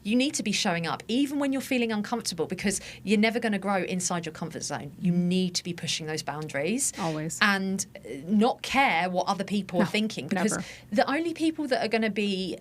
you need to be showing up even when you're feeling uncomfortable, because you're never going to grow inside your comfort zone. You need to be pushing those boundaries. Always. And not care what other people are thinking, because never. the only people that are going to be,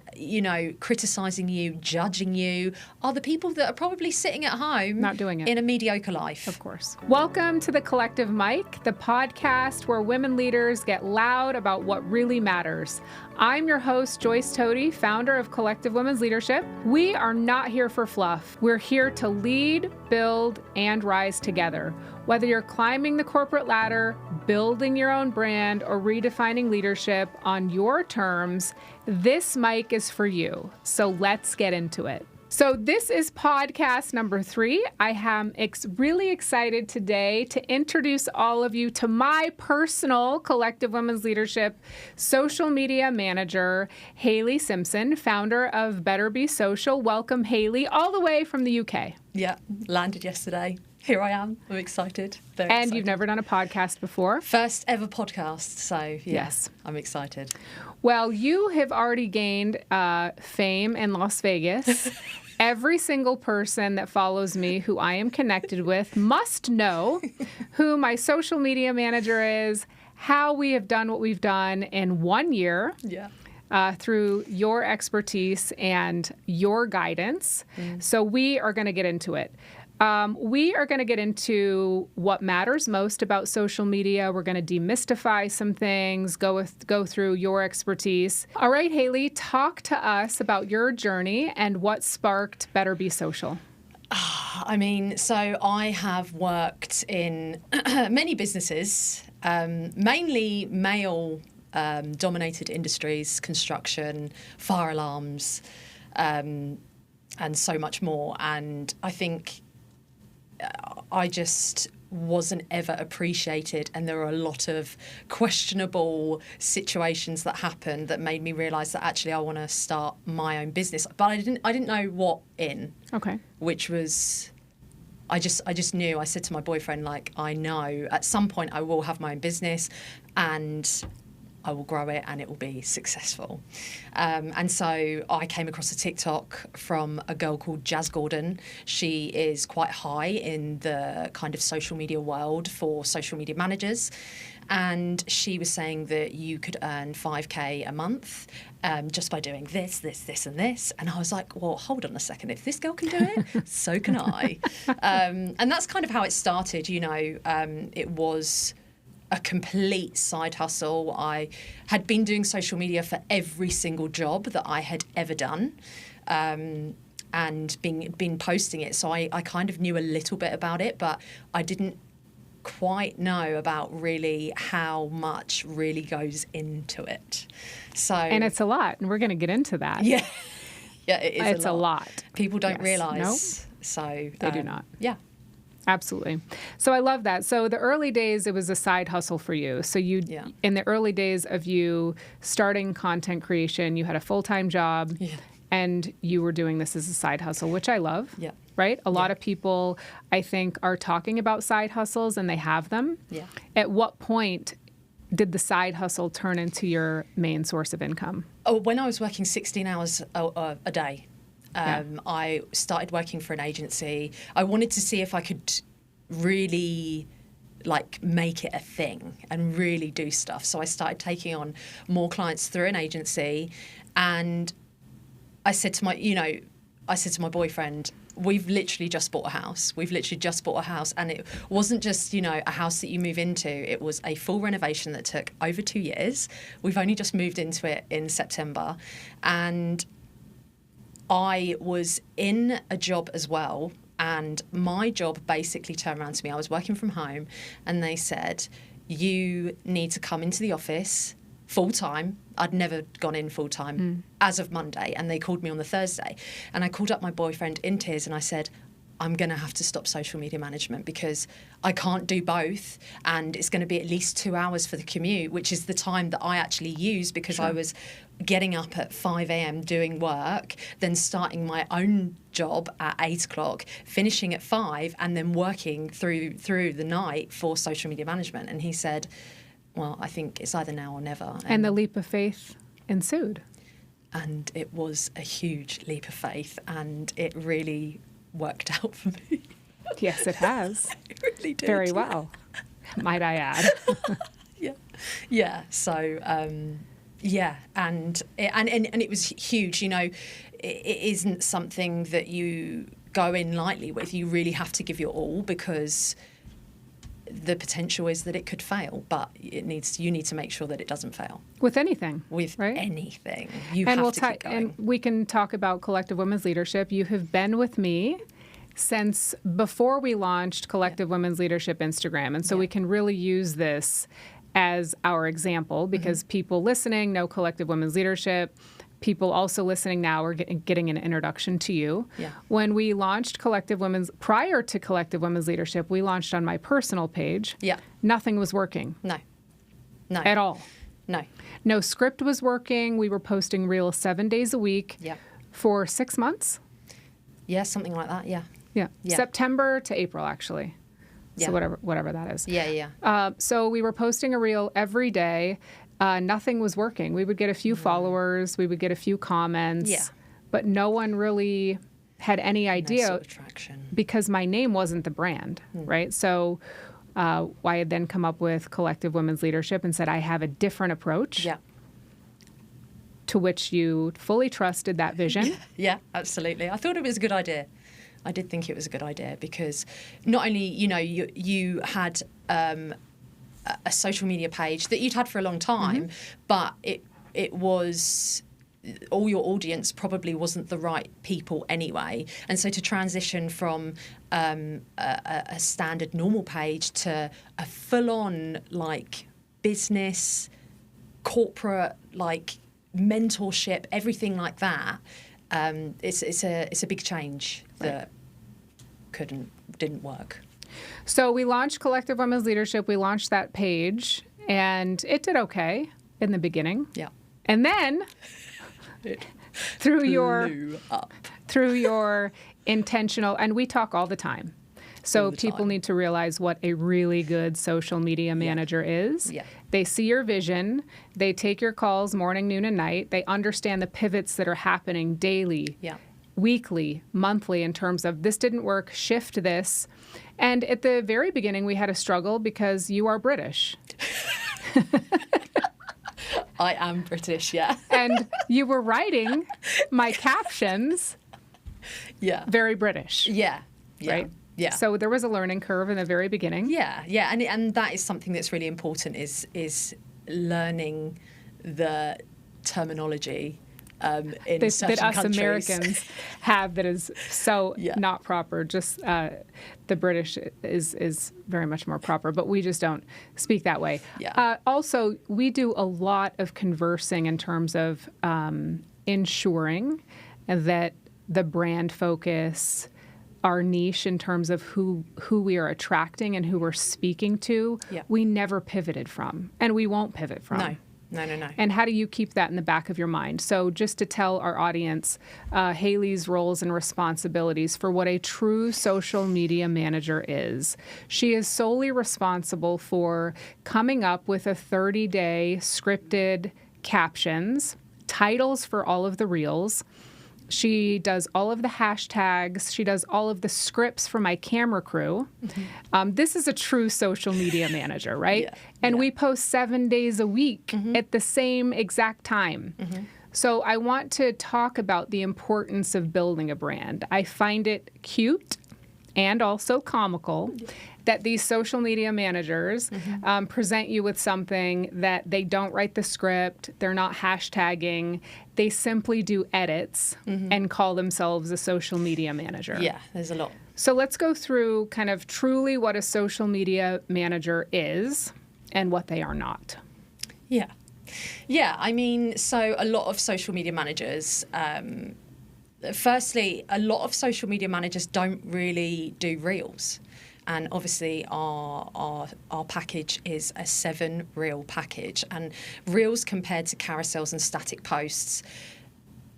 criticizing you, judging you, are the people that are probably sitting at home not doing it in a mediocre life. Of course. Welcome to the Collective Mic, the podcast where women leaders get loud about what really matters. I'm your host, Joyce Tody, founder of Collective Women's Leadership. We are not here for fluff. We're here to lead, build, and rise together. Whether you're climbing the corporate ladder, building your own brand, or redefining leadership on your terms, this mic is for you. So let's get into it. So this is podcast number 3. I am really excited today to introduce all of you to my personal Collective Women's Leadership social media manager, Hayley Simpson, founder of Better Be Social. Welcome, Hayley, all the way from the UK. Yeah, landed yesterday. Here I am. I'm excited. Very and excited. You've never done a podcast before? First ever podcast. So, yes, I'm excited. Well, you have already gained fame in Las Vegas. Every single person that follows me who I am connected with must know who my social media manager is, how we have done what we've done in 1 year. Yeah. Through your expertise and your guidance. So we are going to get into it. We are going to get into what matters most about social media. We're going to demystify some things, go through your expertise. All right, Hayley, talk to us about your journey and what sparked Better Be Social. So I have worked in many businesses, mainly male dominated industries, construction, fire alarms, and so much more. And I think I just wasn't ever appreciated, and there were a lot of questionable situations that happened that made me realise that actually I want to start my own business. But I didn't know what in. Okay. Which was, I just knew. I said to my boyfriend, I know at some point I will have my own business, and I will grow it and it will be successful. And so I came across a TikTok from a girl called Jazz Gordon. She is quite high in the kind of social media world for social media managers. And she was saying that you could earn $5,000 a month just by doing this, and this. And I was like, well, hold on a second. If this girl can do it, so can I. And that's kind of how it started. It was a complete side hustle. I had been doing social media for every single job that I had ever done, and been posting it. So I kind of knew a little bit about it, but I didn't quite know about really how much really goes into it. And it's a lot, and we're going to get into that. Yeah, it is. It's a lot. People don't realise. Nope. So they do not. Yeah. Absolutely. So I love that. So the early days, it was a side hustle for you. So in the early days of you starting content creation, you had a full-time job and you were doing this as a side hustle, which I love. Yeah. Right? A lot of people, I think, are talking about side hustles and they have them. Yeah. At what point did the side hustle turn into your main source of income? Oh, when I was working 16 hours a day. I started working for an agency. I wanted to see if I could really make it a thing and really do stuff. So I started taking on more clients through an agency, and I said to my boyfriend, we've literally just bought a house. And it wasn't just, a house that you move into. It was a full renovation that took over 2 years. We've only just moved into it in September, and I was in a job as well, and my job basically turned around to me. I was working from home, and they said, you need to come into the office full-time. I'd never gone in full-time as of Monday, and they called me on the Thursday. And I called up my boyfriend in tears, and I said, I'm going to have to stop social media management because I can't do both, and it's going to be at least 2 hours for the commute, which is the time that I actually use because I was getting up at 5 a.m. doing work, then starting my own job at 8 o'clock, finishing at 5, and then working through the night for social media management. And he said, well, I think it's either now or never. And the leap of faith ensued. And it was a huge leap of faith, and it really worked out for me. Yes, it has. It really did. Very well, might I add. Yeah. So, and it was huge. You know, it isn't something that you go in lightly with. You really have to give your all, because the potential is that it could fail, but you need to make sure that it doesn't fail. With anything. With right? anything. You have to keep going. And we can talk about Collective Women's Leadership. You have been with me since before we launched Collective Women's Leadership Instagram. And so we can really use this as our example, because people listening know Collective Women's Leadership. People also listening now are getting an introduction to you. Yeah. When we launched prior to Collective Women's Leadership, we launched on my personal page. Yeah. Nothing was working. No. At all. No. No script was working. We were posting reels 7 days a week. Yeah. For 6 months. Yeah, something like that. Yeah. Yeah. September to April, actually. Yeah. So whatever that is. Yeah. So we were posting a reel every day. Nothing was working. We would get a few followers. We would get a few comments. Yeah. But no one really had any idea, No sort of traction. because my name wasn't the brand, right? So I had then come up with Collective Women's Leadership and said, I have a different approach. Yeah. To which you fully trusted that vision. Yeah, absolutely. I thought it was a good idea. I did think it was a good idea, because not only, you know, you had a social media page that you'd had for a long time, but it was, all your audience probably wasn't the right people anyway. And so to transition from a standard normal page to a full-on like business, corporate, like mentorship, everything like that, it's a big change that didn't work. So we launched Collective Women's Leadership. We launched that page, and it did okay in the beginning. Yeah. And then through your intentional, and we talk all the time. So people need to realize what a really good social media manager is. Yeah. They see your vision. They take your calls morning, noon, and night. They understand the pivots that are happening daily, weekly, monthly, in terms of this didn't work, shift this. And at the very beginning, we had a struggle because you are British. I am British, yeah. And you were writing my captions very British. Yeah. Right? Yeah. So there was a learning curve in the very beginning. Yeah. And that is something that's really important, is learning the terminology in certain that us countries. Americans have, that is so not proper. Just the British is very much more proper, but we just don't speak that way. Yeah. Also, we do a lot of conversing in terms of ensuring that the brand focus, our niche in terms of who we are attracting and who we're speaking to, we never pivoted from, and we won't pivot from. No. And how do you keep that in the back of your mind? So just to tell our audience, Hayley's roles and responsibilities for what a true social media manager is. She is solely responsible for coming up with a 30-day scripted captions, titles for all of the reels. She does all of the hashtags. She does all of the scripts for my camera crew. This is a true social media manager, right? Yeah. And we post 7 days a week at the same exact time. So I want to talk about the importance of building a brand. I find it cute and also comical that these social media managers present you with something that they don't write the script, they're not hashtagging, they simply do edits and call themselves a social media manager. Yeah, there's a lot. So let's go through kind of truly what a social media manager is and what they are not. Yeah. Yeah, I mean, so a lot of social media managers, firstly, a lot of social media managers don't really do reels. And obviously our package is a 7-reel package. And reels compared to carousels and static posts,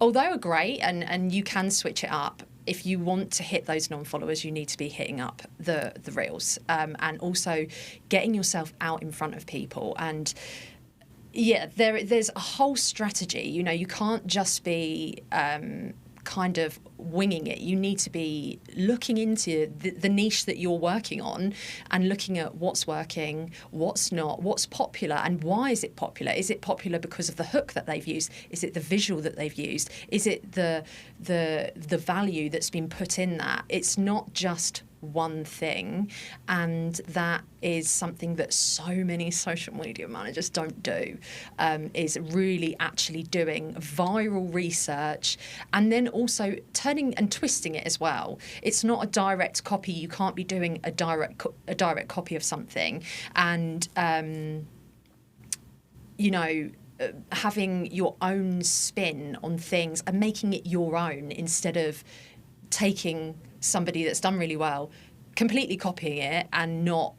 although are great and you can switch it up, if you want to hit those non-followers, you need to be hitting up the reels and also getting yourself out in front of people. And Yeah, there's a whole strategy. You know, you can't just be kind of winging it. You need to be looking into the niche that you're working on and looking at what's working, what's not, what's popular, and why is it popular? Is it popular because of the hook that they've used? Is it the visual that they've used? Is it the value that's been put in that? It's not just one thing, and that is something that so many social media managers don't do, is really actually doing viral research and then also turning and twisting it as well. It's not a direct copy. You can't be doing a direct copy of something and having your own spin on things and making it your own instead of taking somebody that's done really well, completely copying it and not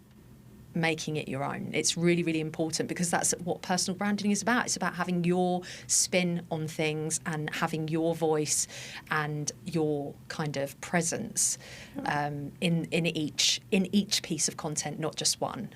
making it your own. It's really, really important because that's what personal branding is about. It's about having your spin on things and having your voice and your kind of presence in each piece of content, not just one.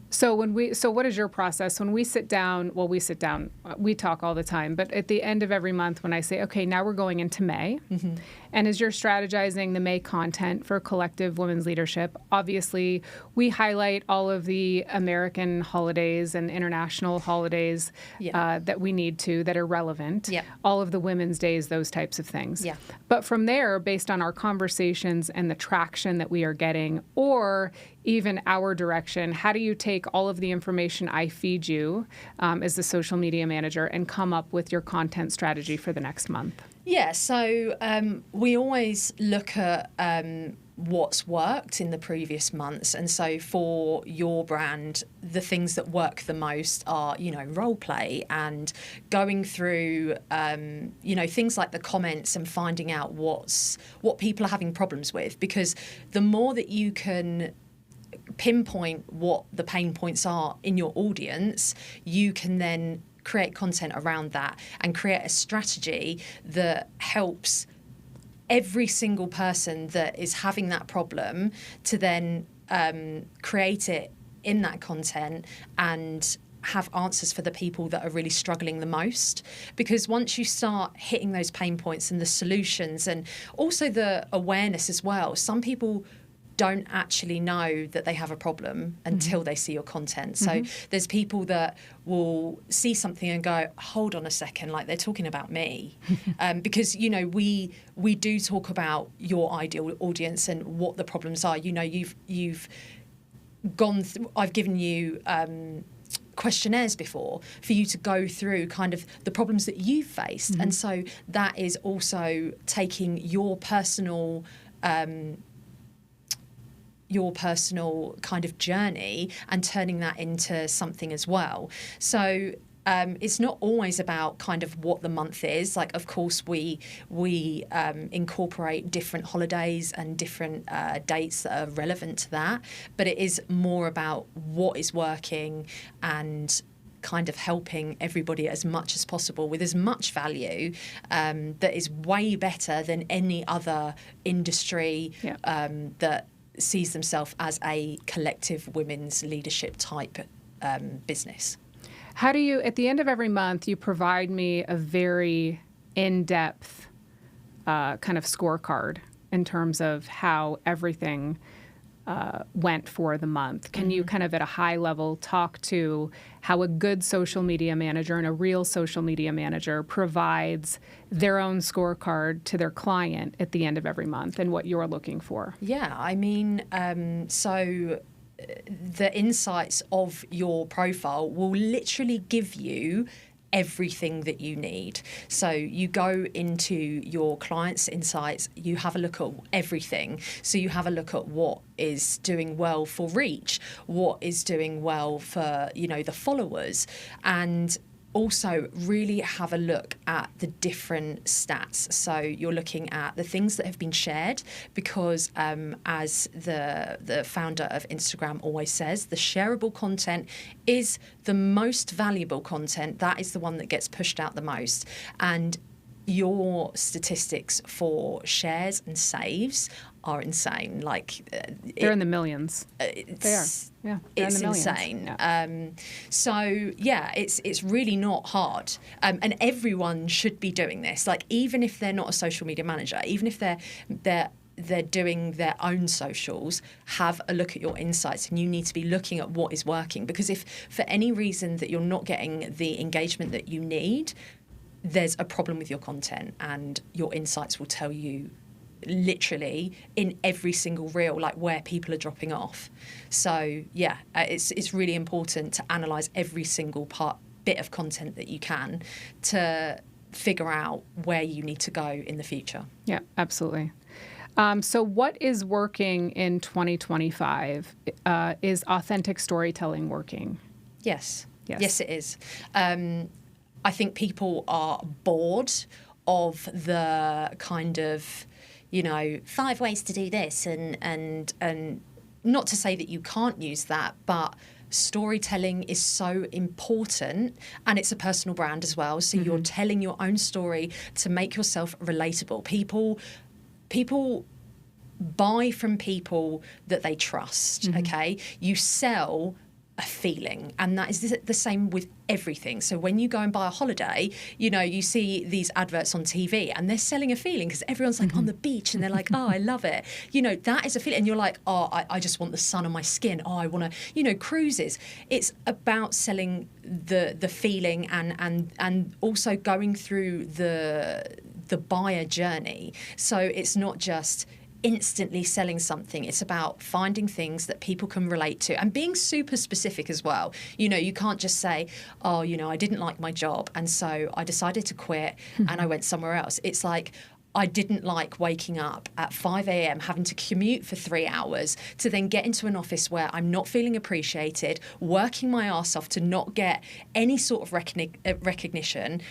So what is your process when we sit down? Well, we talk all the time, but at the end of every month when I say, okay, now we're going into May, mm-hmm. and as you're strategizing the May content for Collective Women's Leadership, obviously we highlight all of the American holidays and international holidays that we need to, that are relevant, all of the Women's Days, those types of things. Yeah. But from there, based on our conversations and the traction that we are getting, or even our direction, how do you take all of the information I feed you as the social media manager and come up with your content strategy for the next month? Yeah, so we always look at what's worked in the previous months. And so for your brand, the things that work the most are, role play and going through, things like the comments and finding out what people are having problems with. Because the more that you can pinpoint what the pain points are in your audience, you can then create content around that and create a strategy that helps every single person that is having that problem to then create it in that content and have answers for the people that are really struggling the most. Because once you start hitting those pain points and the solutions and also the awareness as well, some people don't actually know that they have a problem until they see your content. So there's people that will see something and go, hold on a second, like they're talking about me. Because, we do talk about your ideal audience and what the problems are. You've gone through, I've given you questionnaires before for you to go through kind of the problems that you've faced. And so that is also taking your personal kind of journey and turning that into something as well. So it's not always about kind of what the month is. Like, of course, we incorporate different holidays and different dates that are relevant to that. But it is more about what is working and kind of helping everybody as much as possible with as much value that is way better than any other industry that sees themselves as a collective women's leadership type business. How do you, at the end of every month, you provide me a very in-depth kind of scorecard in terms of how everything went for the month. Can you kind of at a high level talk to how a good social media manager and a real social media manager provides their own scorecard to their client at the end of every month and what you're looking for? Yeah, I mean, so the insights of your profile will literally give you everything that you need. So you go into your client's insights, you have a look at everything. So you have a look at what is doing well for reach, what is doing well for, the followers, and also really have a look at the different stats. So you're looking at the things that have been shared because as the founder of Instagram always says, the shareable content is the most valuable content. That is the one that gets pushed out the most. And your statistics for shares and saves are insane. Like they're in the millions. They are. Yeah, it's insane. Yeah. So yeah, it's really not hard, and everyone should be doing this. Like even if they're not a social media manager, even if they're doing their own socials, have a look at your insights, and you need to be looking at what is working. Because if for any reason that you're not getting the engagement that you need, there's a problem with your content, and your insights will tell you literally in every single reel like where people are dropping off. So yeah, it's really important to analyze every single bit of content that you can to figure out where you need to go in the future. Yeah, absolutely. So what is working in 2025? Is authentic storytelling working? Yes, it is. I think people are bored of the kind of, 5 ways to do this, and not to say that you can't use that, but storytelling is so important, and it's a personal brand as well. So you're telling your own story to make yourself relatable. People buy from people that they trust, okay? You sell a feeling, and that is the same with everything. So when you go and buy a holiday, you see these adverts on TV and they're selling a feeling because everyone's like on the beach and they're like, oh, I love it. That is a feeling. And you're like, oh, I just want the sun on my skin. Oh, I want to, cruises. It's about selling the feeling and also going through the buyer journey. So it's not just instantly selling something. It's about finding things that people can relate to and being super specific as well. You can't just say, oh, I didn't like my job and so I decided to quit and I went somewhere else. It's like, I didn't like waking up at 5 a.m, having to commute for 3 hours to then get into an office where I'm not feeling appreciated, working my arse off to not get any sort of recognition.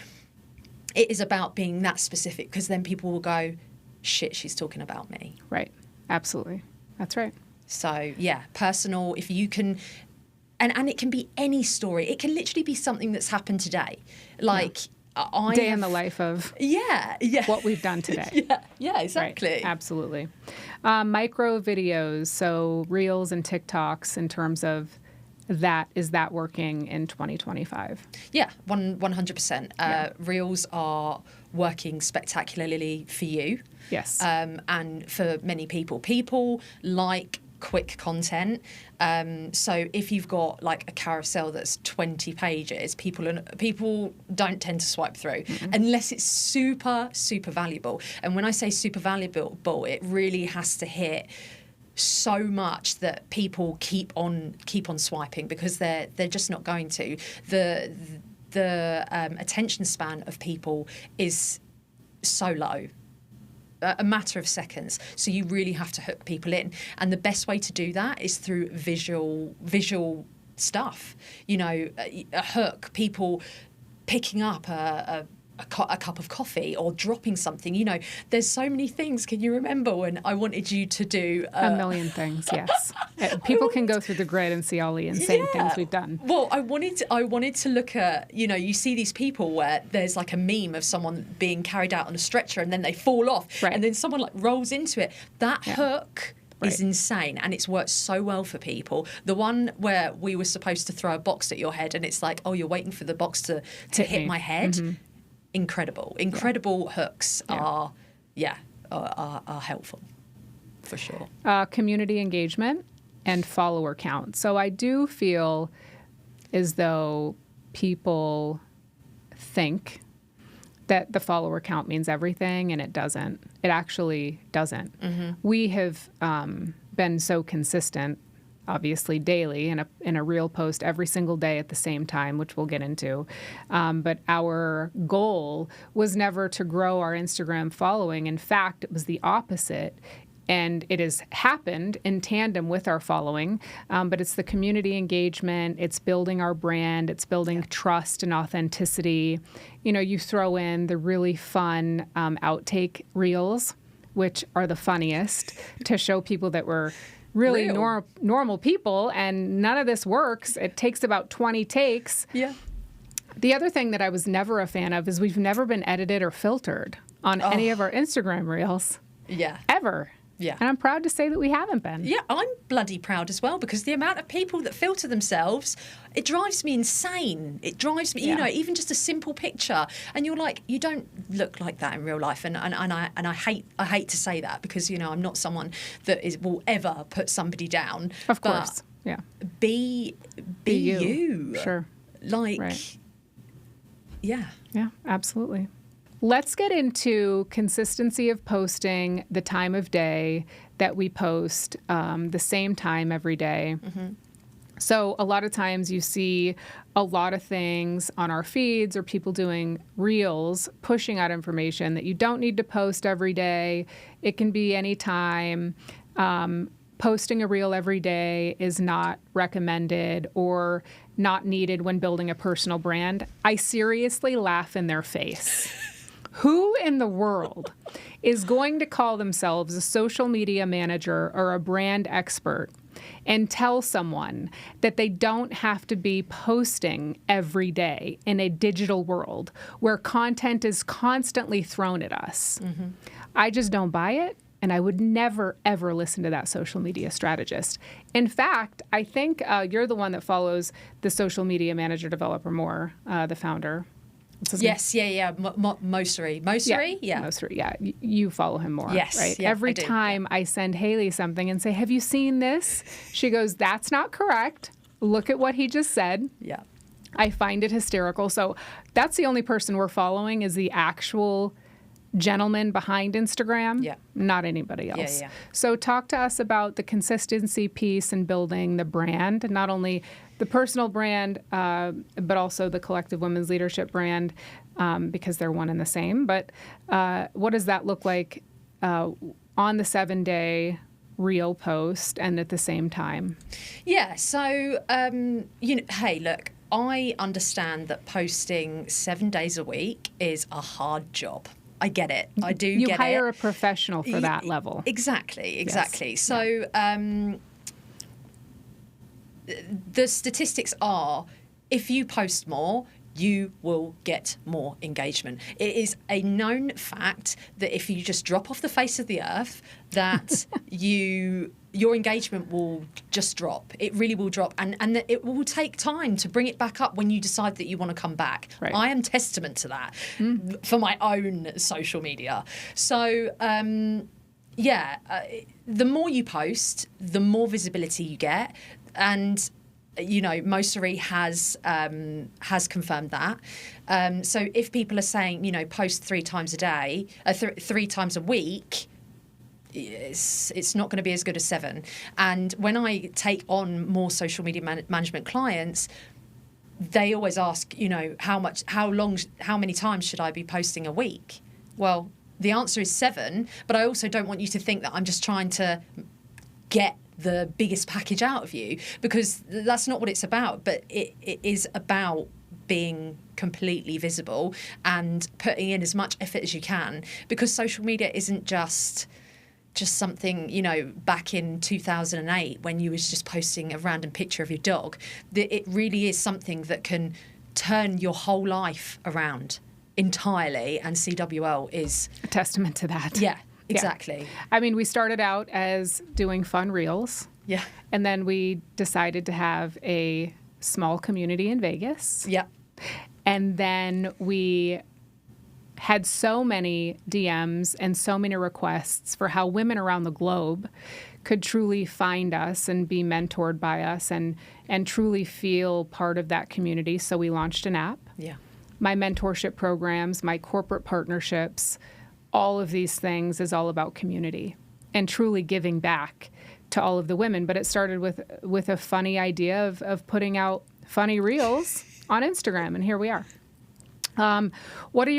It is about being that specific, because then people will go, shit, she's talking about me. Right. Absolutely. That's right. So yeah, personal, if you can, and it can be any story. It can literally be something that's happened today. Like day in the life of what we've done today. Yeah, exactly. Right. Absolutely. Micro videos, so Reels and TikToks in terms of that, is that working in 2025? Yeah, 100%. Reels are working spectacularly for you. Yes. And for many people. People like quick content. So if you've got like a carousel that's 20 pages, people don't tend to swipe through unless it's super, super valuable. And when I say super valuable, it really has to hit so much that people keep on swiping, because they're just not going to. The attention span of people is so low, a matter of seconds. So you really have to hook people in, and the best way to do that is through visual stuff. A hook, people picking up a cup of coffee or dropping something. There's so many things. Can you remember when I wanted you to do a million things? Yes. People can go through the grid and see all the insane things we've done. Well, I wanted to look at, you see these people where there's like a meme of someone being carried out on a stretcher and then they fall off, and then someone like rolls into it. That hook is insane, and it's worked so well for people. The one where we were supposed to throw a box at your head and it's like, oh, you're waiting for the box to hit my head. Incredible hooks are helpful for sure. Community engagement and follower count. So I do feel as though people think that the follower count means everything, and it doesn't. It actually doesn't. We have been so consistent, obviously daily, in a reel post every single day at the same time, which we'll get into. But our goal was never to grow our Instagram following. In fact, it was the opposite. And it has happened in tandem with our following. But it's the community engagement. It's building our brand. It's building trust and authenticity. You throw in the really fun outtake reels, which are the funniest, to show people that we're really normal people, and none of this works. It takes about 20 takes. The other thing that I was never a fan of is we've never been edited or filtered on any of our Instagram reels. Yeah. Ever. Yeah. And I'm proud to say that we haven't been. Yeah, I'm bloody proud as well, because the amount of people that filter themselves, it drives me insane. It drives me, even just a simple picture, and you're like, you don't look like that in real life, and I hate to say that, because I'm not someone that will ever put somebody down. Of course, yeah. Be you. Sure. Right. Yeah. Yeah, absolutely. Let's get into consistency of posting, the time of day that we post, the same time every day. Mm-hmm. So a lot of times you see a lot of things on our feeds or people doing reels, pushing out information that you don't need to post every day. It can be any time. Posting a reel every day is not recommended or not needed when building a personal brand. I seriously laugh in their face. Who in the world is going to call themselves a social media manager or a brand expert and tell someone that they don't have to be posting every day in a digital world where content is constantly thrown at us? Mm-hmm. I just don't buy it, and I would never, ever listen to that social media strategist. In fact, I think you're the one that follows the social media manager developer more, the founder. Yes, yeah. Mosery, yeah. Mosery, yeah. You follow him more, yes, right? Yeah, Every time I send Hayley something and say, have you seen this? She goes, that's not correct. Look at what he just said. Yeah. I find it hysterical. So that's the only person we're following is the actual gentleman behind Instagram, not anybody else. Yeah. So talk to us about the consistency piece and building the brand, not only the personal brand, but also the Collective Women's Leadership brand, because they're one and the same. But what does that look like on the 7-day reel post and at the same time? Yeah, so, hey, look, I understand that posting 7 days a week is a hard job. I get it. I do get it. You hire a professional for that level. Exactly. Yes. So the statistics are, if you post more, you will get more engagement. It is a known fact that if you just drop off the face of the earth, that your engagement will just drop. It really will drop. And it will take time to bring it back up when you decide that you want to come back. Right. I am testament to that for my own social media. So, the more you post, the more visibility you get. And Mosery has confirmed that. So if people are saying, post 3 times a day, 3 times a week, it's not going to be as good as 7. And when I take on more social media management clients, they always ask, how many times should I be posting a week? Well, the answer is 7, but I also don't want you to think that I'm just trying to get the biggest package out of you, because that's not what it's about. But it is about being completely visible and putting in as much effort as you can, because social media isn't just something, back in 2008 when you was just posting a random picture of your dog. It really is something that can turn your whole life around entirely, and CWL is a testament to that. Yeah. Exactly. Yeah. I mean, we started out as doing fun reels. Yeah. And then we decided to have a small community in Vegas. Yeah. And then we had so many DMs and so many requests for how women around the globe could truly find us and be mentored by us and truly feel part of that community. So we launched an app. Yeah. My mentorship programs, my corporate partnerships, all of these things is all about community and truly giving back to all of the women. But it started with a funny idea of putting out funny reels on Instagram, and here we are. What's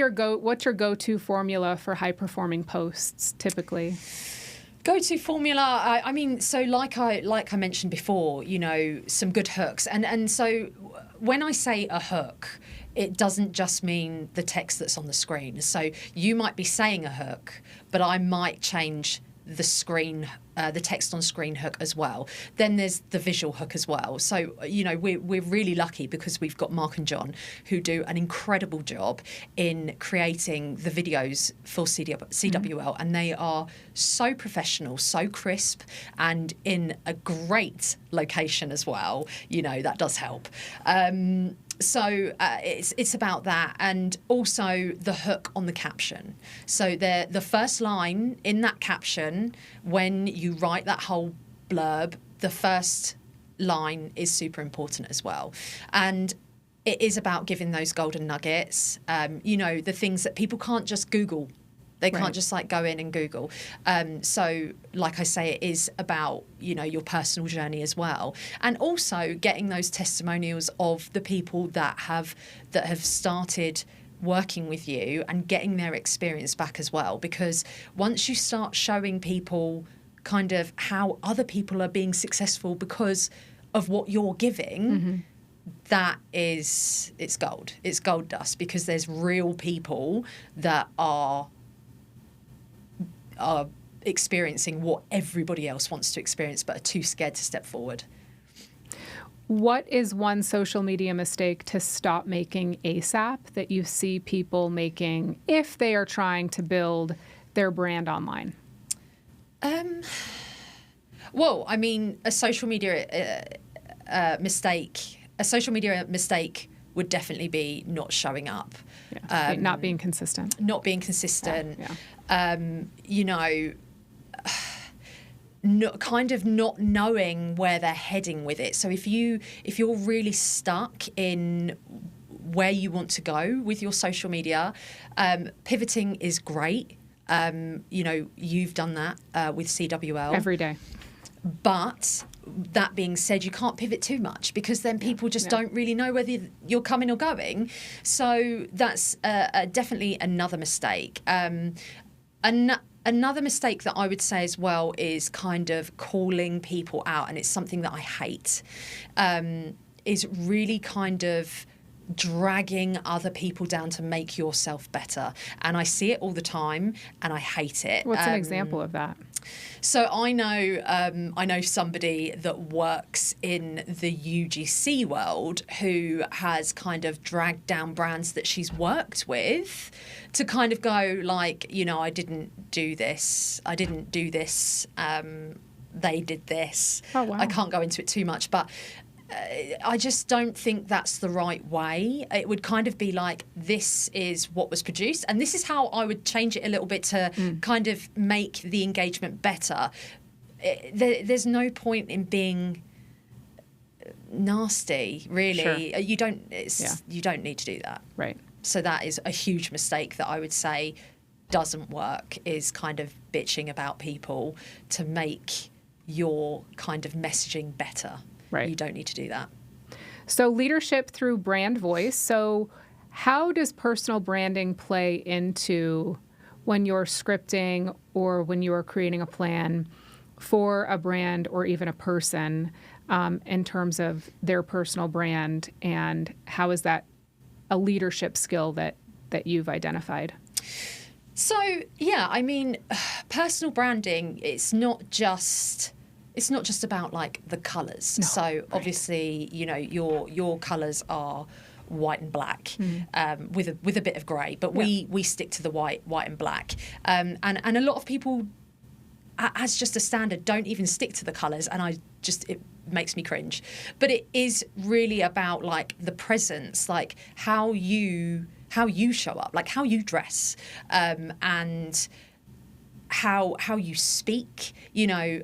your go-to formula for high-performing posts typically? Go-to formula, I mean, so like I mentioned before, some good hooks. And so when I say a hook, it doesn't just mean the text that's on the screen. So you might be saying a hook, but I might change the screen, the text on screen hook as well. Then there's the visual hook as well. So, we're really lucky because we've got Mark and John who do an incredible job in creating the videos for CWL, and they are so professional, so crisp, and in a great location as well. That does help. So it's about that, and also the hook on the caption. So the first line in that caption, when you write that whole blurb, the first line is super important as well. And it is about giving those golden nuggets, the things that people can't just Google. They can't just go in and Google. So like I say, it is about, your personal journey as well. And also getting those testimonials of the people that have started working with you and getting their experience back as well. Because once you start showing people kind of how other people are being successful because of what you're giving, it's gold. It's gold dust, because there's real people that are experiencing what everybody else wants to experience but are too scared to step forward. What is one social media mistake to stop making ASAP that you see people making if they are trying to build their brand online? Well, I mean, a social media mistake would definitely be not showing up. Yeah. Not being consistent. Not being consistent. Yeah. Kind of not knowing where they're heading with it. So if you're really stuck in where you want to go with your social media, pivoting is great. You've done that with CWL every day. But that being said, you can't pivot too much, because then people just don't really know whether you're coming or going. So that's definitely another mistake. Another mistake that I would say as well is kind of calling people out, and it's something that I hate, is really kind of dragging other people down to make yourself better. And I see it all the time, and I hate it. What's an example of that? So I know somebody that works in the UGC world who has kind of dragged down brands that she's worked with to kind of go like, I didn't do this. They did this. Oh, wow. I can't go into it too much, but I just don't think that's the right way. It would kind of be like, this is what was produced, and this is how I would change it a little bit to kind of make the engagement better. There's no point in being nasty, really. Sure. You don't need to do that. Right. So that is a huge mistake that I would say doesn't work, is kind of bitching about people to make your kind of messaging better. Right. You don't need to do that. So leadership through brand voice. So how does personal branding play into when you're scripting or when you are creating a plan for a brand or even a person in terms of their personal brand, and how is that a leadership skill that you've identified? So, yeah, I mean, personal branding, it's not just about like the colours. No, so right. Obviously, your colours are white and black with a bit of grey, but we stick to the white and black. And a lot of people, as just a standard, don't even stick to the colours, and it makes me cringe. But it is really about like the presence, like how you show up, like how you dress, and how you speak.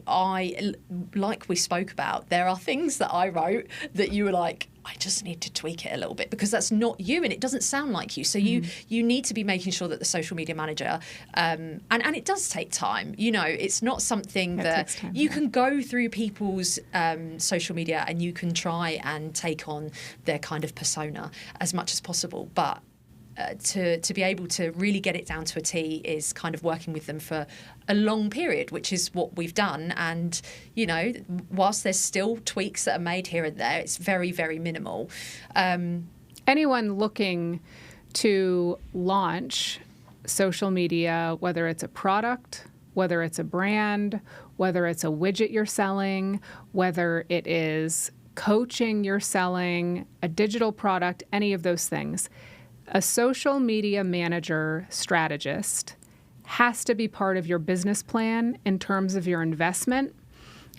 I, like we spoke about, there are things that I wrote that you were like, I just need to tweak it a little bit, because that's not you and it doesn't sound like you. So you need to be making sure that the social media manager, and it does take time. It's not something that you can go through people's social media and you can try and take on their kind of persona as much as possible. But to be able to really get it down to a T is kind of working with them for a long period, which is what we've done. And, whilst there's still tweaks that are made here and there, it's very, very minimal. Anyone looking to launch social media, whether it's a product whether it's a brand, whether it's a widget you're selling, whether it is coaching you're selling, a digital product, any of those things. A social media manager strategist has to be part of your business plan in terms of your investment,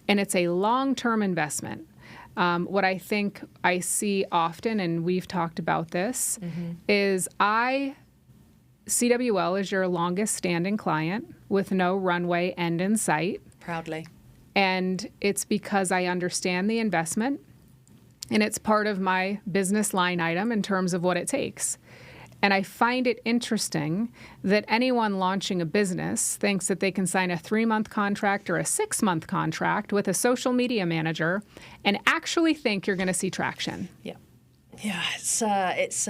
and it's a long-term investment. What I think I see often, and we've talked about this, is CWL is your longest standing client with no runway end in sight. Proudly. And it's because I understand the investment, and it's part of my business line item in terms of what it takes. And I find it interesting that anyone launching a business thinks that they can sign a 3-month contract or a 6-month contract with a social media manager and actually think you're going to see traction. Yeah. Yeah, it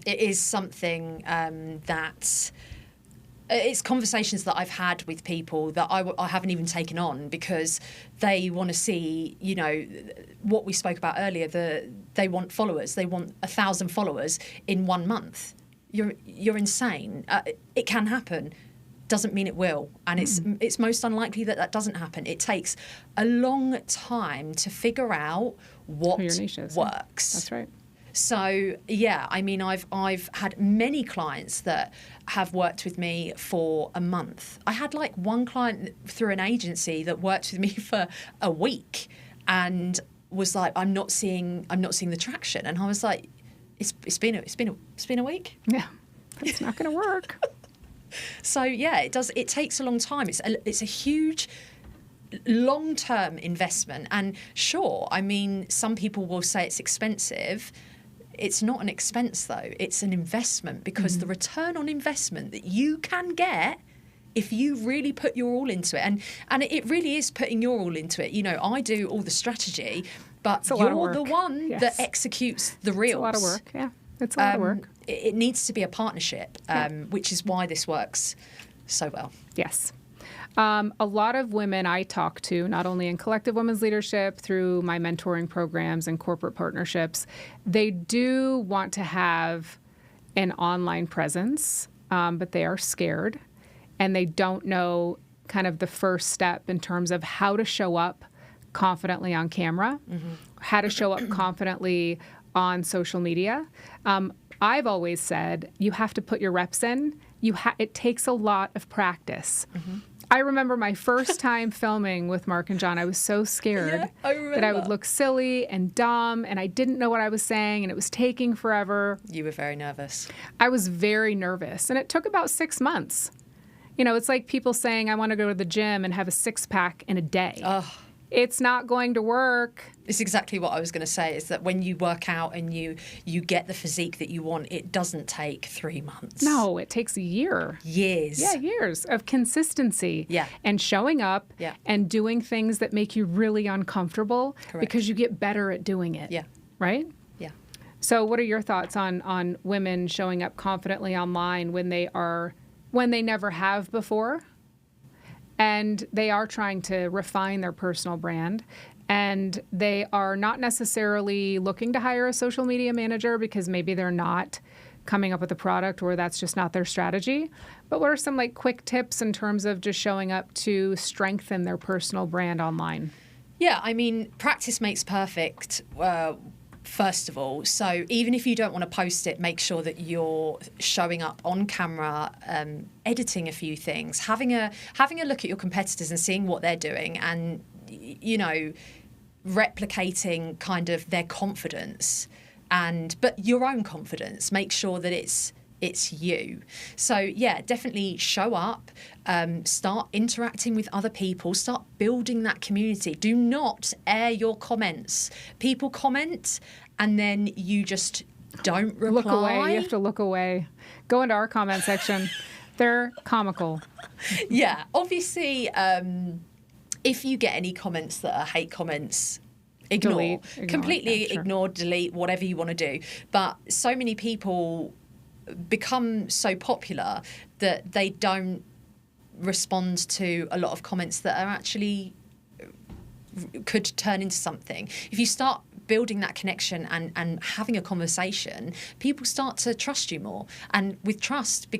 is something that it's conversations that I've had with people that I haven't even taken on because they want to see, what we spoke about earlier. They want followers. They want 1,000 followers in 1 month. You're insane. It can happen. Doesn't mean it will, and it's most unlikely that doesn't happen. It takes a long time to figure out what your niche is. Works. That's right. So yeah, I mean, I've had many clients that have worked with me for a month. I had like one client through an agency that worked with me for a week, and was like, I'm not seeing the traction, and I was like, it's been a week. Yeah, it's not going to work. So yeah, it does. It takes a long time. It's a huge long-term investment, and sure, I mean, some people will say it's expensive. It's not an expense, though. It's an investment, because the return on investment that you can get if you really put your all into it, and it really is putting your all into it. I do all the strategy, but you're the one that executes the reels. It's a lot of work, yeah. It's a lot of work. It needs to be a partnership, which is why this works so well. Yes. A lot of women I talk to, not only in Collective Women's Leadership, through my mentoring programs and corporate partnerships, they do want to have an online presence, but they are scared, and they don't know kind of the first step in terms of how to show up confidently on camera, how to show up confidently on social media. I've always said you have to put your reps in. It takes a lot of practice. I remember my first time filming with Mark and John. I was so scared that I would look silly and dumb, and I didn't know what I was saying, and it was taking forever. You were very nervous. I was very nervous, and it took about 6 months. It's like people saying, I want to go to the gym and have a 6-pack in a day. Oh. It's not going to work. It's exactly what I was going to say, is that when you work out and you get the physique that you want, it doesn't take 3 months. No, it takes a year. Years. Yeah, years of consistency. Yeah. And showing up and doing things that make you really uncomfortable. Correct. Because you get better at doing it. Yeah. Right? Yeah. So what are your thoughts on women showing up confidently online when they never have before? And they are trying to refine their personal brand, and they are not necessarily looking to hire a social media manager because maybe they're not coming up with a product, or that's just not their strategy. But what are some quick tips in terms of just showing up to strengthen their personal brand online? Yeah, I mean, practice makes perfect. First of all, so even if you don't want to post it, make sure that you're showing up on camera, editing a few things, having a look at your competitors and seeing what they're doing, and replicating kind of their confidence, but your own confidence. Make sure that it's you. So yeah, definitely show up, start interacting with other people, start building that community. Do not air your comments. People comment and then you just don't reply. Look away. You have to look away. Go into our comment section. They're comical. Yeah, obviously, if you get any comments that are hate comments, ignore. Completely ignore, delete, whatever you want to do. But so many people become so popular that they don't respond to a lot of comments that are actually could turn into something. If you start building that connection and having a conversation, people start to trust you more, and with trust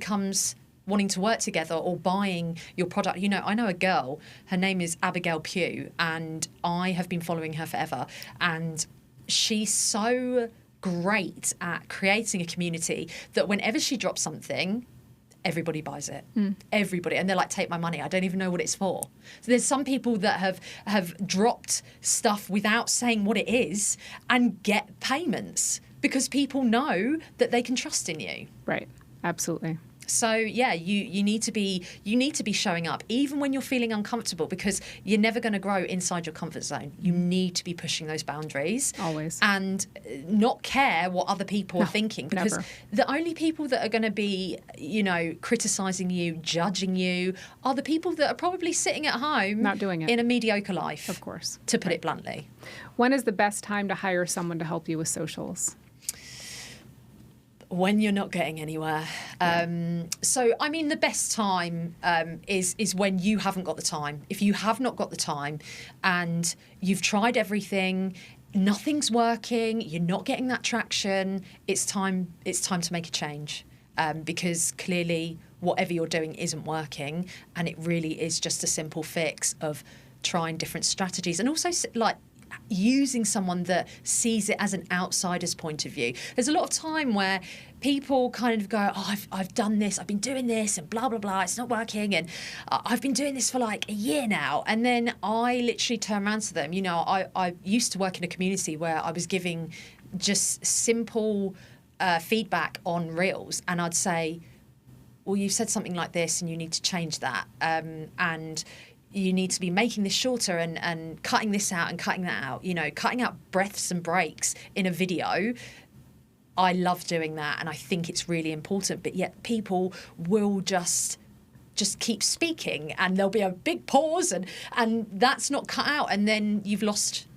wanting to work together or buying your product. You know, I know a girl, her name is Abigail Pugh, and I have been following her forever. And she's so great at creating a community that whenever she drops something, everybody buys it. Everybody. And they're like, take my money. I don't even know what it's for. So there's some people that have dropped stuff without saying what it is and get payments because people know that they can trust in you. Right. Absolutely. So yeah, you need to be showing up even when you're feeling uncomfortable, because you're never going to grow inside your comfort zone. You need to be pushing those boundaries always, and not care what other people are thinking, because the only people that are going to be, you know, criticizing you, judging you, are the people that are probably sitting at home not doing it in a mediocre life. Of course, to put it bluntly. When is the best time to hire someone to help you with socials? When you're not getting anywhere. So, I mean, the best time is when you haven't got the time. If you have not got the time and you've tried everything, nothing's working, you're not getting that traction, it's time to make a change, because clearly whatever you're doing isn't working, and it really is just a simple fix of trying different strategies, and also like using someone that sees it as an outsider's point of view. There's a lot of time where people kind of go, oh, I've done this, I've been doing this and blah, blah, blah, it's not working, and I've been doing this for like a year now. And then I literally turn around to them. You know, I used to work in a community where I was giving just simple feedback on Reels, and I'd say, well, you said something like this and you need to change that. And you need to be making this shorter and cutting this out and cutting that out, you know, cutting out breaths and breaks in a video. I love doing that, and I think it's really important, but yet people will just keep speaking, and there'll be a big pause and that's not cut out, and then you've lost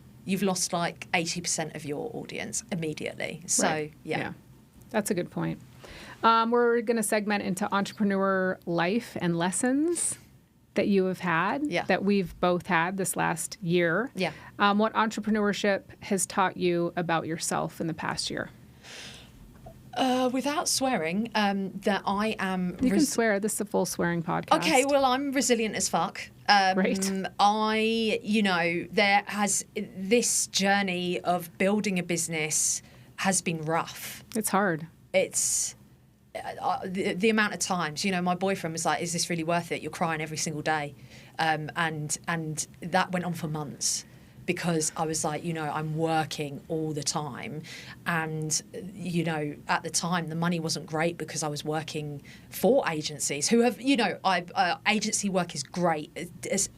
like 80% of your audience immediately. So right. yeah. That's a good point. We're going to segment into entrepreneur life and lessons that you have had, that we've both had this last year. Yeah. What entrepreneurship has taught you about yourself in the past year? Without swearing, that I am... You can swear. This is a full swearing podcast. Okay, well, I'm resilient as fuck. Right. This journey of building a business has been rough. It's hard. It's... the amount of times, you know, my boyfriend was like, is this really worth it? You're crying every single day. And that went on for months, because I was like, you know, I'm working all the time. And, you know, at the time, the money wasn't great because I was working for agencies who have, you know, agency work is great,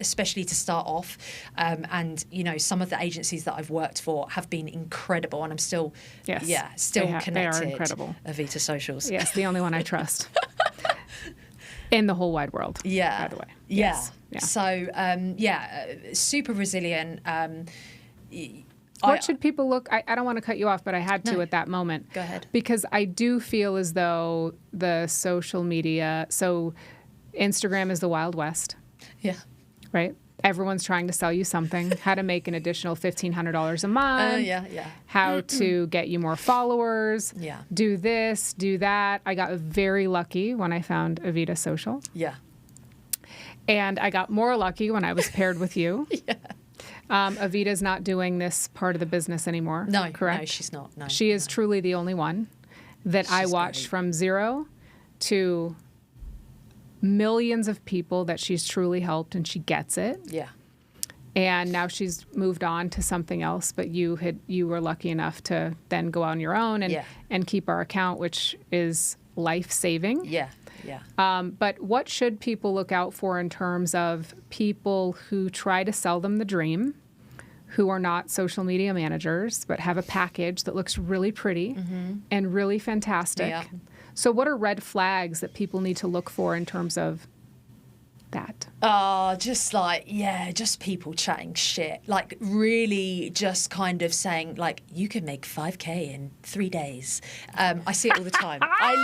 especially to start off. And, you know, some of the agencies that I've worked for have been incredible. And I'm still, connected. They are incredible. Avita Socials. Yes, the only one I trust. In the whole wide world, by the way. Yes. Yeah. So, super resilient. What should people look... I don't want to cut you off, but I had to at that moment. Go ahead. Because I do feel as though the social media... So Instagram is the Wild West. Yeah. Right? Everyone's trying to sell you something, how to make an additional $1,500 a month, how to get you more followers, do this, do that. I got very lucky when I found Avita Social. Yeah. And I got more lucky when I was paired with you. Avita's not doing this part of the business anymore. No, correct? No, she's not. No, she is truly the only one that I watched from zero to millions of people that she's truly helped, and she gets it. Yeah. And now she's moved on to something else, but you were lucky enough to then go on your own and keep our account, which is life-saving. Yeah. But what should people look out for in terms of people who try to sell them the dream, who are not social media managers, but have a package that looks really pretty and really fantastic? Yeah. So what are red flags that people need to look for in terms of that? Just people chatting shit. Like, really just kind of saying, like, you can make 5K in 3 days. I see it all the time. I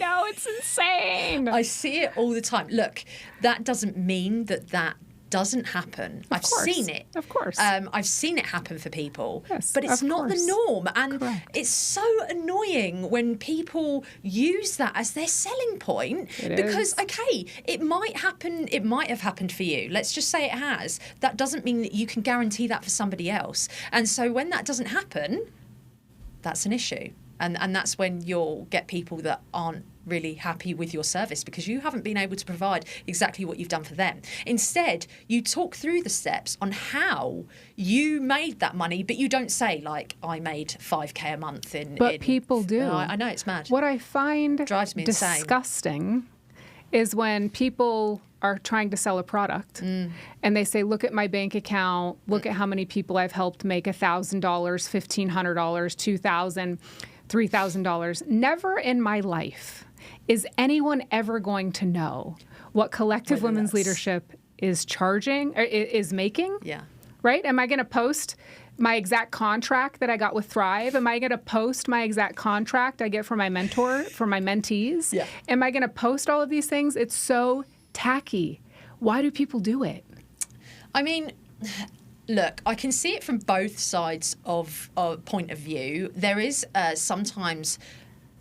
know, it's insane. I see it all the time. Look, that doesn't mean that doesn't happen. I've seen it. Of course. I've seen it happen for people. Yes, but it's not the norm. And correct. it's so annoying when people use that as their selling point. Because, okay, it might happen. It might have happened for you. Let's just say it has. That doesn't mean that you can guarantee that for somebody else. And so when that doesn't happen, that's an issue. And that's when you'll get people that aren't really happy with your service because you haven't been able to provide exactly what you've done for them. Instead, you talk through the steps on how you made that money, but you don't say, like, I made $5,000 a month in... But people do. I know, it's mad. What I find drives me disgusting is when people are trying to sell a product and they say, look at my bank account, look at how many people I've helped make $1,000, $1,500, $2,000, $3,000. Never in my life is anyone ever going to know what Collective Women's Leadership is charging or is making? Yeah. Right? Am I going to post my exact contract that I got with Thrive? Am I going to post my exact contract I get from my mentor, for my mentees? Yeah. Am I going to post all of these things? It's so tacky. Why do people do it? I mean, look, I can see it from both sides of a point of view. There is sometimes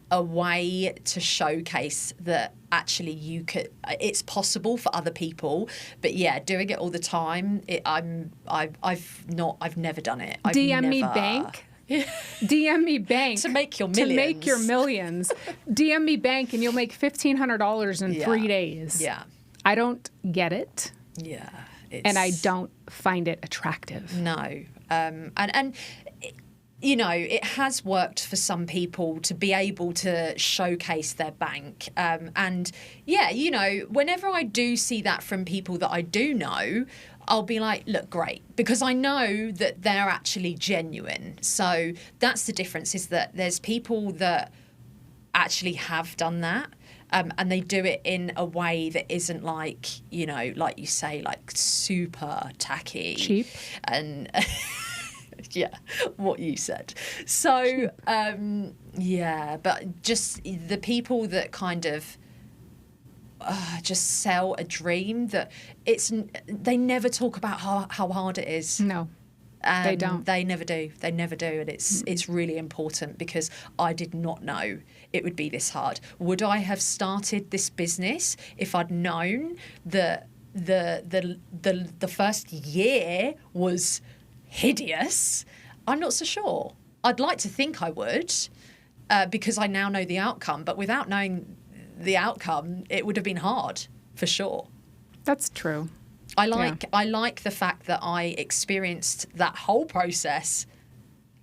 a way to showcase that actually it's possible for other people, but yeah, doing it all the time, I've never done it. DM me bank. DM me bank to make your millions. To make your millions. DM me bank and you'll make $1,500 in 3 days. Yeah, I don't get it. Yeah, and I don't find it attractive. No, and. You know, it has worked for some people to be able to showcase their bank. And yeah, you know, whenever I do see that from people that I do know, I'll be like, look, great, because I know that they're actually genuine. So that's the difference, is that there's people that actually have done that. And they do it in a way that isn't like, you know, like you say, like super tacky. Cheap. And... yeah, what you said. So, yeah, but just the people that kind of just sell a dream that they never talk about how hard it is. No, they don't. They never do. They never do. And it's really important because I did not know it would be this hard. Would I have started this business if I'd known that the first year was hideous? I'm not so sure. I'd like to think I would, because I now know the outcome. But without knowing the outcome, it would have been hard for sure. That's true. I like the fact that I experienced that whole process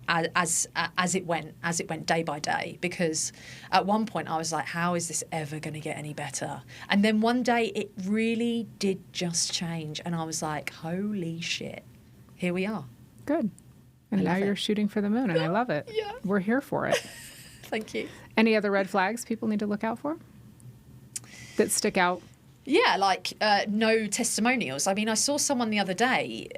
as it went day by day. Because at one point I was like, how is this ever going to get any better? And then one day it really did just change, and I was like, holy shit, here we are. Good. And now you're shooting for the moon, and I love it. Yeah. We're here for it. Thank you. Any other red flags people need to look out for that stick out? Yeah, like no testimonials. I mean, I saw someone the other day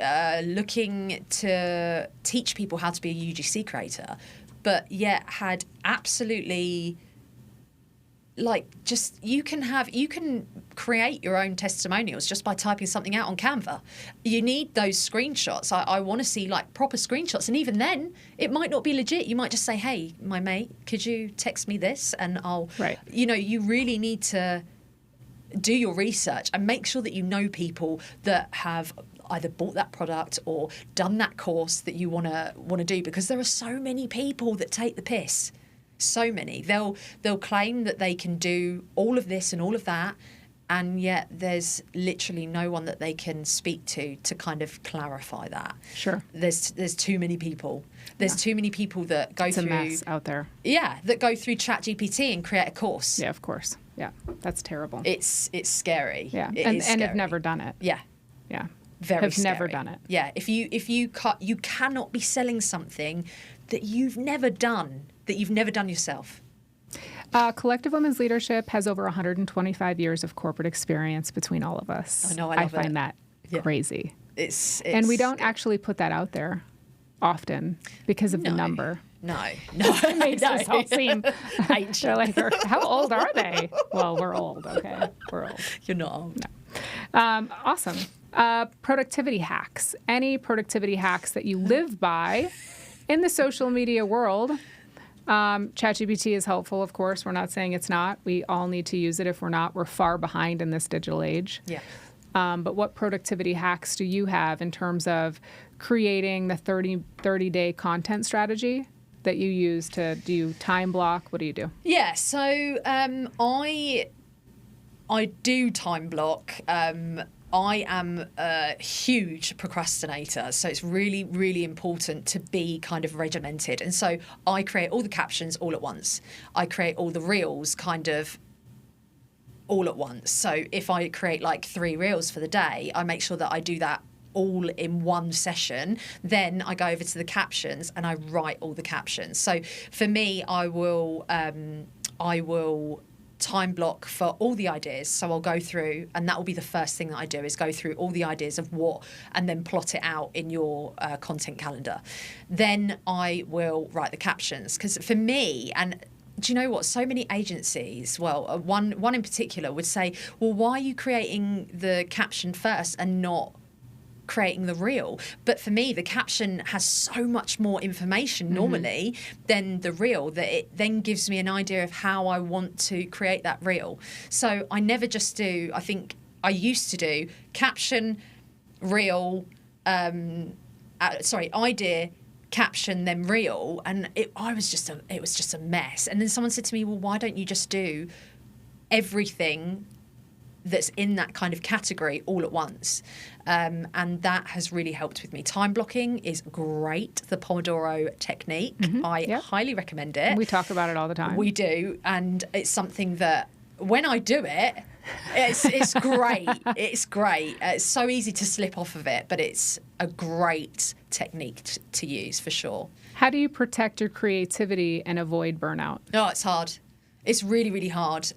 looking to teach people how to be a UGC creator, but yet had absolutely... like, just you can create your own testimonials just by typing something out on Canva. You need those screenshots. I want to see like proper screenshots, and even then it might not be legit. You might just say, hey, my mate, could you text me this, and I'll... Right. You know, you really need to do your research and make sure that you know people that have either bought that product or done that course that you want to do, because there are so many people that take the piss. So many. They'll claim that they can do all of this and all of that, and yet there's literally no one that they can speak to kind of clarify that. Sure. There's too many people. There's too many people that go through... It's a mess out there. Yeah, that go through ChatGPT and create a course. Yeah, of course. Yeah, that's terrible. It's scary. Yeah, and have never done it. Yeah. Yeah. Very have scary. Never done it. Yeah, you cannot be selling something that you've never done, that you've never done yourself. Collective Women's Leadership has over 125 years of corporate experience between all of us. I know, I find that crazy. It's and we don't actually put that out there often because of the number. No. It makes us all seem ancient. They're like, how old are they? Well, we're old, okay? We're old. You're not old. No. Awesome. Productivity hacks. Any productivity hacks that you live by in the social media world. ChatGPT is helpful, of course. We're not saying it's not. We all need to use it. If we're not, we're far behind in this digital age. Yeah. But what productivity hacks do you have in terms of creating the 30-day content strategy that you use to do time block? What do you do? Yeah, so I do time block. I am a huge procrastinator, so it's really, really important to be kind of regimented. And so I create all the captions all at once. I create all the reels kind of all at once. So if I create like 3 reels for the day, I make sure that I do that all in one session. Then I go over to the captions and I write all the captions. So for me, I will time block for all the ideas. So I'll go through, and that will be the first thing that I do, is go through all the ideas of what, and then plot it out in your content calendar. Then I will write the captions, because for me, and do you know what? So many agencies, well, one in particular would say, well, why are you creating the caption first and not creating the reel? But for me, the caption has so much more information normally than the reel, that it then gives me an idea of how I want to create that reel. So I never just do, I think I used to do caption, reel, idea, caption, then reel, and it was just a mess. And then someone said to me, well, why don't you just do everything that's in that kind of category all at once? And that has really helped with me. Time blocking is great. The Pomodoro technique, I highly recommend it. We talk about it all the time. We do. And it's something that when I do it, it's great. It's great. It's so easy to slip off of it, but it's a great technique to use for sure. How do you protect your creativity and avoid burnout? Oh, it's hard. It's really, really hard.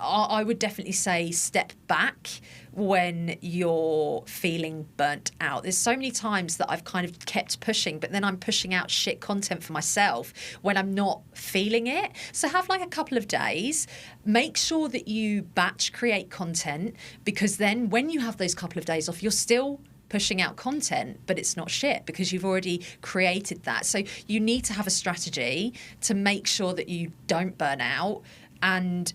I would definitely say step back when you're feeling burnt out. There's so many times that I've kind of kept pushing, but then I'm pushing out shit content for myself when I'm not feeling it. So have like a couple of days, make sure that you batch create content, because then when you have those couple of days off, you're still pushing out content, but it's not shit because you've already created that. So you need to have a strategy to make sure that you don't burn out and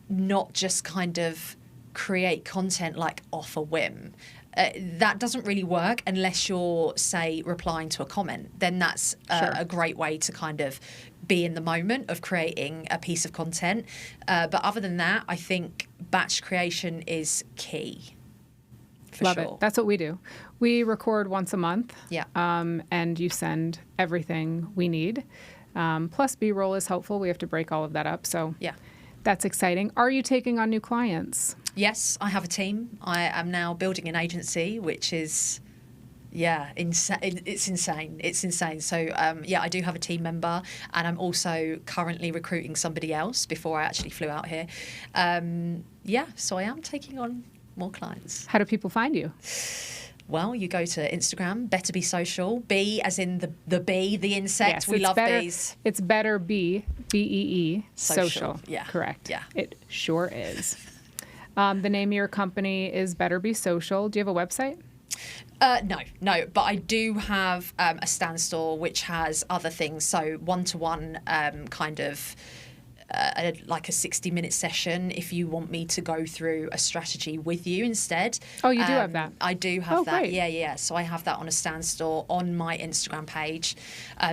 not just kind of create content like off a whim. That doesn't really work unless you're, say, replying to a comment. Then that's a great way to kind of be in the moment of creating a piece of content. But other than that, I think batch creation is key. Love it. That's what we do. We record once a month. Yeah. And you send everything we need. Plus B-roll is helpful. We have to break all of that up. So yeah. That's exciting. Are you taking on new clients? Yes, I have a team. I am now building an agency, which is, insane. It's insane. It's insane. So, I do have a team member, and I'm also currently recruiting somebody else before I actually flew out here. So I am taking on more clients. How do people find you? Well, you go to Instagram, Better Be Social. B as in the bee, the insect. Yes, we love bees. It's Better Be, B-E-E, social. Yeah. Correct. Yeah. It sure is. The name of your company is Better Be Social. Do you have a website? No, but I do have a stand store which has other things. So one-to-one kind of like a 60-minute session if you want me to go through a strategy with you instead. Oh, you do have that? I do have that. Great. Yeah. So I have that on a stand store on my Instagram page.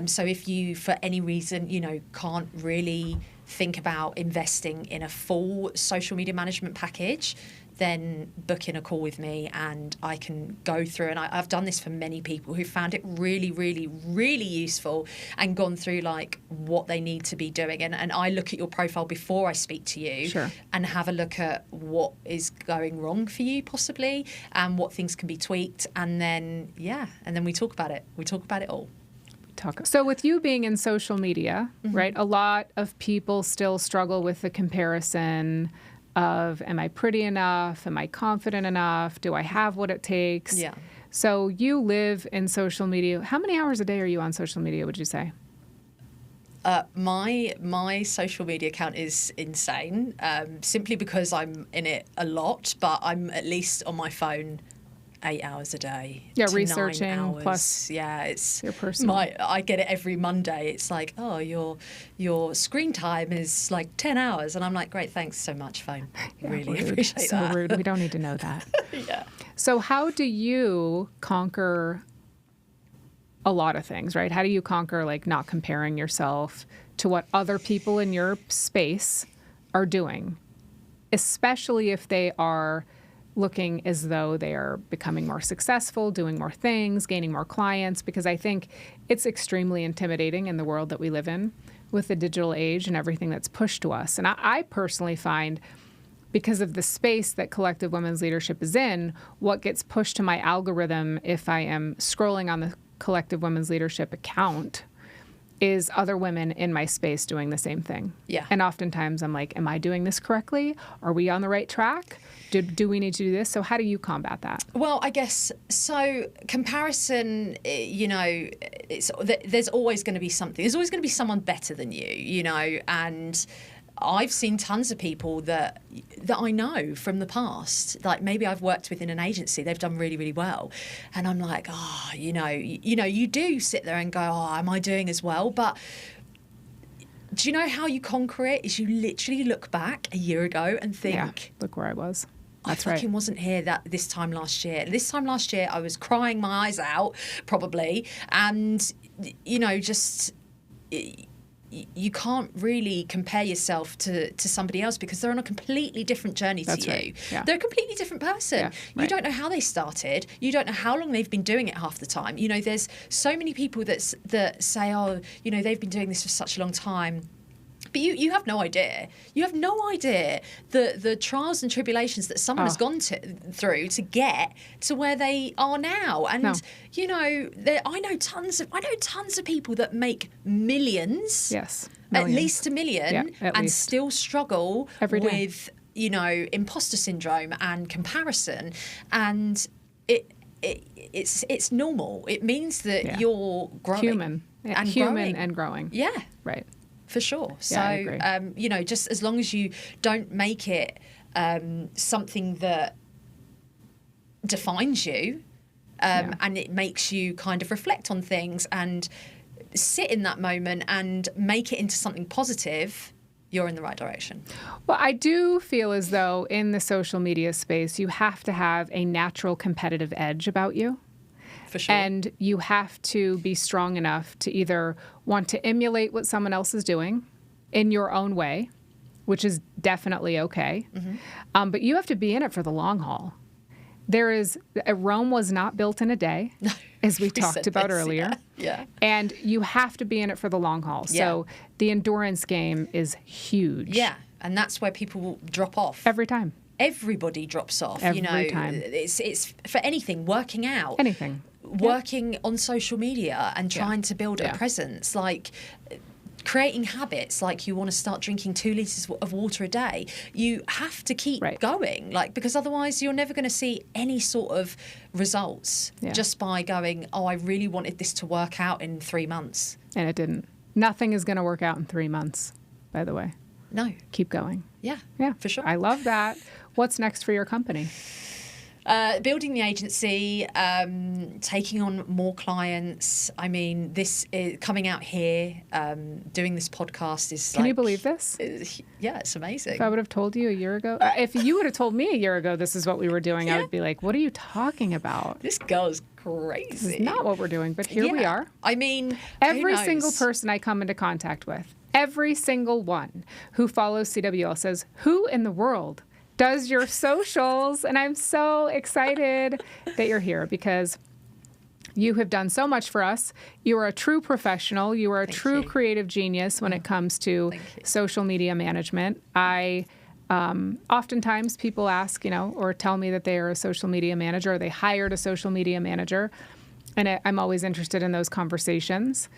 So if you, for any reason, can't really think about investing in a full social media management package, then book in a call with me and I can go through. And I've done this for many people who found it really, really, really useful and gone through like what they need to be doing. And I look at your profile before I speak to you and have a look at what is going wrong for you possibly and what things can be tweaked. And then, we talk about it. We talk about it all. So with you being in social media, right, a lot of people still struggle with the comparison of, am I pretty enough? Am I confident enough? Do I have what it takes? Yeah. So you live in social media. How many hours a day are you on social media, would you say? My social media account is insane, simply because I'm in it a lot, but I'm at least on my phone 8 hours a day. Yeah, to researching 9 hours. plus it's your personal. I get it every Monday. It's like, oh, your screen time is like 10 hours, and I'm like, great, thanks so much, phone. Yeah, really rude. appreciate so that. rude. We don't need to know that. Yeah. So how do you conquer a lot of things, right? How do you conquer like not comparing yourself to what other people in your space are doing, especially if they are looking as though they are becoming more successful, doing more things, gaining more clients? Because I think it's extremely intimidating in the world that we live in with the digital age and everything that's pushed to us. And I personally find, because of the space that Collective Women's Leadership is in, what gets pushed to my algorithm if I am scrolling on the Collective Women's Leadership account is other women in my space doing the same thing. Yeah. And oftentimes I'm like, am I doing this correctly? Are we on the right track? Do we need to do this? So how do you combat that? Well, I guess so. Comparison, there's always going to be something. There's always going to be someone better than you, and I've seen tons of people that I know from the past. Like, maybe I've worked within an agency, they've done really, really well, and I'm like, you do sit there and go, oh, am I doing as well? But do you know how you conquer it? Is you literally look back a year ago and think, Yeah, look where I was. That's I right. fucking wasn't here this time last year. This time last year, I was crying my eyes out, probably, and you can't really compare yourself to somebody else because they're on a completely different journey to you. Right. Yeah. They're a completely different person. Yeah, You right. don't know how they started. You don't know how long they've been doing it half the time. There's so many people that say, oh, they've been doing this for such a long time. But you have no idea. You have no idea the trials and tribulations that someone has gone through to get to where they are now. And No. I know tons of people that make millions. Yes. At Millions. least $1 million, Yeah, at and least. still struggle Every day. with imposter syndrome and comparison. And it's normal. It means that Yeah. you're growing. Human. And Human growing. and growing. Yeah. Right. For sure. Yeah, I agree. So, just as long as you don't make it something that defines you, and it makes you kind of reflect on things and sit in that moment and make it into something positive, you're in the right direction. Well, I do feel as though in the social media space, you have to have a natural competitive edge about you. For sure. And you have to be strong enough to either want to emulate what someone else is doing in your own way, which is definitely okay. Mm-hmm. But you have to be in it for the long haul. Rome was not built in a day, as we talked about earlier. Yeah. And you have to be in it for the long haul. Yeah. So the endurance game is huge. Yeah. And that's where people will drop off. Every time. Everybody drops off. Every time. It's for anything, working out. Anything. Working on social media and trying to build a Yeah. presence, like creating habits, like you want to start drinking 2 litres of water a day. You have to keep going, because otherwise you're never going to see any sort of results just by going, oh, I really wanted this to work out in 3 months. And it didn't. Nothing is going to work out in 3 months, by the way. No. Keep going. Yeah, for sure. I love that. What's next for your company? Building the agency, taking on more clients. I mean, this is coming out here, doing this podcast is Can you believe this? Yeah, it's amazing. If I would have told you a year ago, if you would have told me a year ago this is what we were doing, I would be like, what are you talking about? This girl's crazy. This is not what we're doing, but here we are. I mean, every single person I come into contact with, every single one who follows CWL says, who in the world does your socials? And I'm so excited that you're here because you have done so much for us. You are a true professional. You are a true creative genius when it comes to social media management. Oftentimes people ask, or tell me that they are a social media manager or they hired a social media manager. And I'm always interested in those conversations.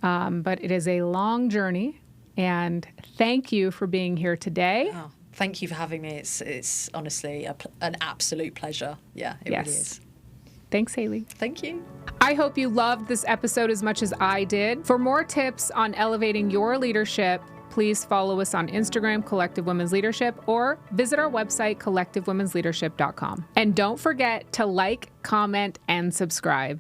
But it is a long journey. And thank you for being here today. Oh, thank you for having me. It's honestly an absolute pleasure. Yeah, it really is. Thanks, Hayley. Thank you. I hope you loved this episode as much as I did. For more tips on elevating your leadership, please follow us on Instagram, Collective Women's Leadership, or visit our website, collectivewomensleadership.com. And don't forget to like, comment, and subscribe.